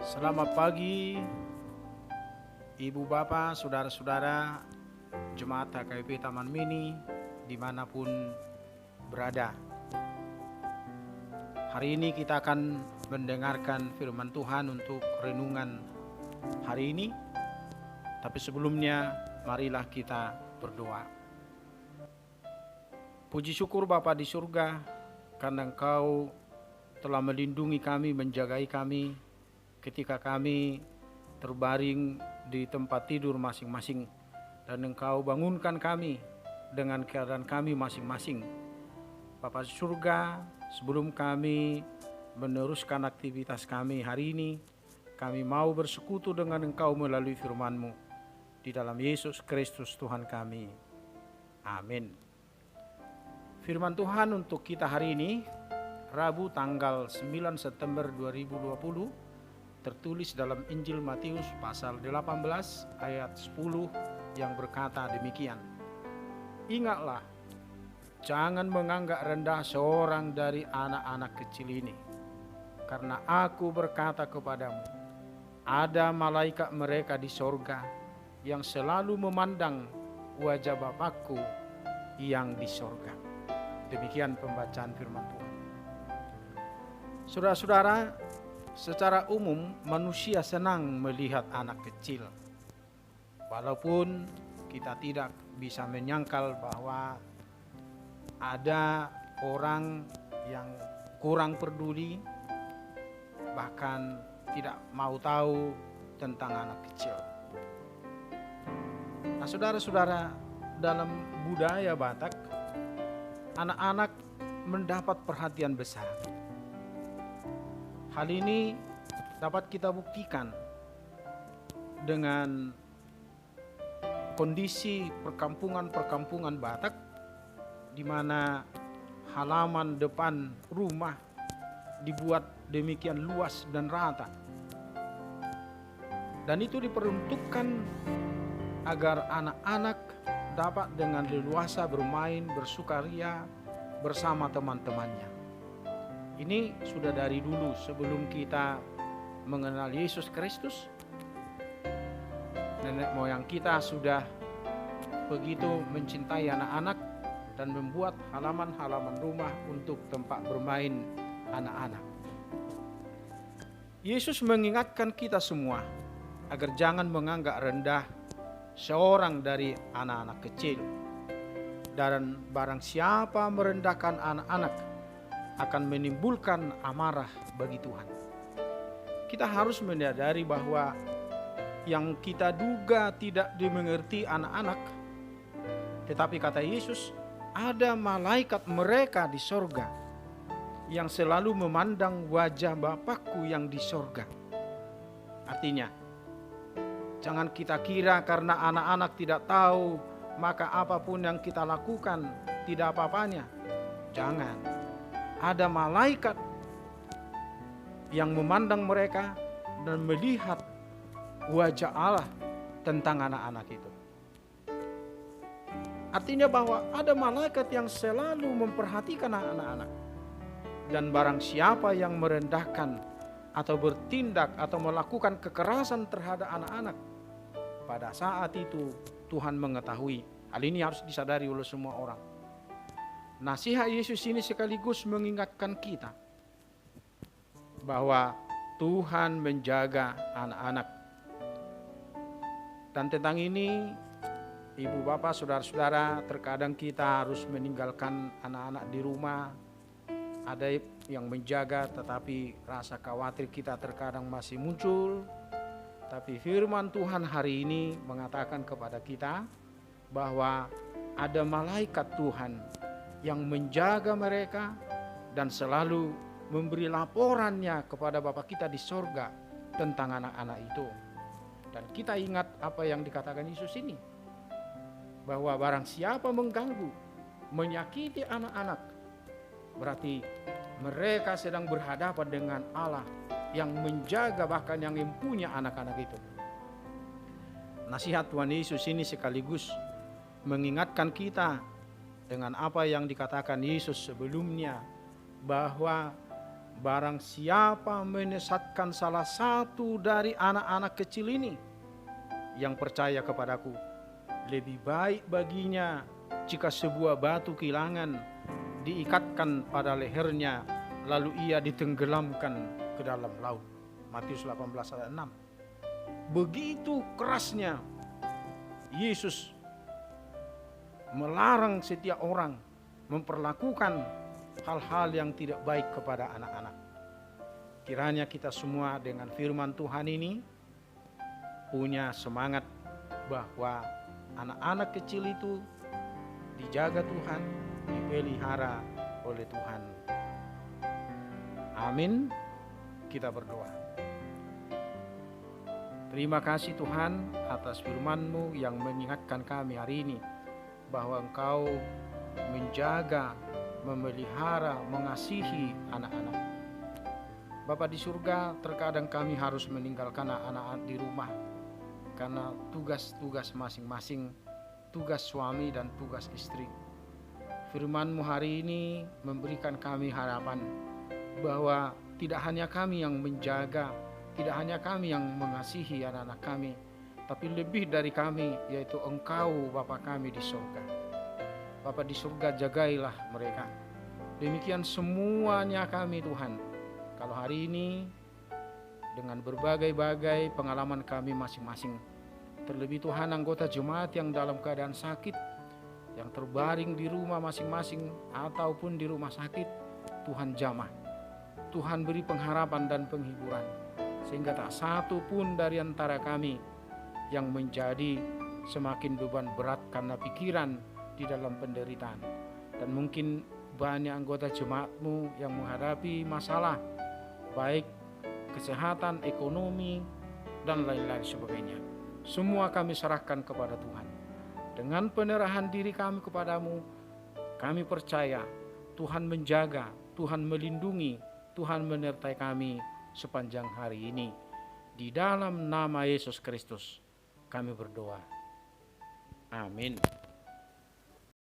Selamat pagi, Ibu Bapak, Saudara-saudara, Jemaat HKBP Taman Mini, dimanapun berada. Hari ini kita akan mendengarkan firman Tuhan untuk renungan hari ini. Tapi sebelumnya, marilah kita berdoa. Puji syukur Bapa di surga, karena Engkau telah melindungi kami, menjagai kami, ketika kami terbaring di tempat tidur masing-masing, dan Engkau bangunkan kami dengan keadaan kami masing-masing. Bapa di surga, sebelum kami meneruskan aktivitas kami hari ini, kami mau bersekutu dengan Engkau melalui firman-Mu. Di dalam Yesus Kristus Tuhan kami. Amin. Firman Tuhan untuk kita hari ini, Rabu tanggal 9 September 2020, tertulis dalam Injil Matius pasal 18 ayat 10 yang berkata demikian. Ingatlah, jangan menganggap rendah seorang dari anak-anak kecil ini, karena aku berkata kepadamu, ada malaikat mereka di sorga yang selalu memandang wajah Bapakku yang di sorga. Demikian pembacaan firman Tuhan. Saudara-saudara, secara umum manusia senang melihat anak kecil. Walaupun kita tidak bisa menyangkal bahwa ada orang yang kurang peduli, bahkan tidak mau tahu tentang anak kecil. Nah, saudara-saudara, dalam budaya Batak, anak-anak mendapat perhatian besar. Hal ini dapat kita buktikan dengan kondisi perkampungan-perkampungan Batak, di mana halaman depan rumah dibuat demikian luas dan rata. Dan itu diperuntukkan agar anak-anak dapat dengan leluasa bermain, bersukaria bersama teman-temannya. Ini sudah dari dulu sebelum kita mengenal Yesus Kristus. Nenek moyang kita sudah begitu mencintai anak-anak dan membuat halaman-halaman rumah untuk tempat bermain anak-anak. Yesus mengingatkan kita semua agar jangan menganggap rendah seorang dari anak-anak kecil. Dan barang siapa merendahkan anak-anak akan menimbulkan amarah bagi Tuhan. Kita harus menyadari bahwa yang kita duga tidak dimengerti anak-anak, tetapi kata Yesus, ada malaikat mereka di sorga yang selalu memandang wajah Bapakku yang di sorga. Artinya, jangan kita kira karena anak-anak tidak tahu, maka apapun yang kita lakukan tidak apa-apanya. Jangan. Ada malaikat yang memandang mereka dan melihat wajah Allah tentang anak-anak itu. Artinya bahwa ada malaikat yang selalu memperhatikan anak-anak. Dan barang siapa yang merendahkan atau bertindak atau melakukan kekerasan terhadap anak-anak, pada saat itu Tuhan mengetahui. Hal ini harus disadari oleh semua orang. Nasihat Yesus ini sekaligus mengingatkan kita bahwa Tuhan menjaga anak-anak. Dan tentang ini, Ibu Bapak, Saudara-saudara, terkadang kita harus meninggalkan anak-anak di rumah. Ada yang menjaga, tetapi rasa khawatir kita terkadang masih muncul. Tapi firman Tuhan hari ini mengatakan kepada kita bahwa ada malaikat Tuhan yang menjaga mereka dan selalu memberi laporannya kepada Bapa kita di sorga tentang anak-anak itu. Dan kita ingat apa yang dikatakan Yesus ini, bahwa barang siapa mengganggu, menyakiti anak-anak, berarti mereka sedang berhadapan dengan Allah yang menjaga, bahkan yang mempunyai anak-anak itu. Nasihat Tuhan Yesus ini sekaligus mengingatkan kita dengan apa yang dikatakan Yesus sebelumnya, bahwa barang siapa menyesatkan salah satu dari anak-anak kecil ini yang percaya kepadaku, lebih baik baginya jika sebuah batu kilangan diikatkan pada lehernya, lalu ia ditenggelamkan ke dalam laut. Matius 18 ayat 6. Begitu kerasnya Yesus melarang setiap orang memperlakukan hal-hal yang tidak baik kepada anak-anak. Kiranya kita semua dengan firman Tuhan ini punya semangat bahwa anak-anak kecil itu dijaga Tuhan, dipelihara oleh Tuhan. Amin. Kita berdoa. Terima kasih Tuhan atas firman-Mu yang mengingatkan kami hari ini bahwa Engkau menjaga, memelihara, mengasihi anak-anak. Bapa di surga, terkadang kami harus meninggalkan anak-anak di rumah karena tugas-tugas masing-masing, tugas suami dan tugas istri. Firman-Mu hari ini memberikan kami harapan bahwa tidak hanya kami yang menjaga, tidak hanya kami yang mengasihi anak-anak kami, tapi lebih dari kami, yaitu Engkau Bapa kami di surga. Bapa di surga, jagailah mereka. Demikian semuanya kami Tuhan. Kalau hari ini dengan berbagai-bagai pengalaman kami masing-masing, terlebih Tuhan anggota jemaat yang dalam keadaan sakit, yang terbaring di rumah masing-masing ataupun di rumah sakit, Tuhan jamah. Tuhan beri pengharapan dan penghiburan, sehingga tak satu pun dari antara kami yang menjadi semakin beban berat karena pikiran di dalam penderitaan. Dan mungkin banyak anggota jemaat-Mu yang menghadapi masalah baik kesehatan, ekonomi, dan lain-lain sebagainya. Semua kami serahkan kepada Tuhan. Dengan penerahan diri kami kepadamu, kami percaya Tuhan menjaga, Tuhan melindungi, Tuhan menyertai kami sepanjang hari ini. Di dalam nama Yesus Kristus kami berdoa. Amin.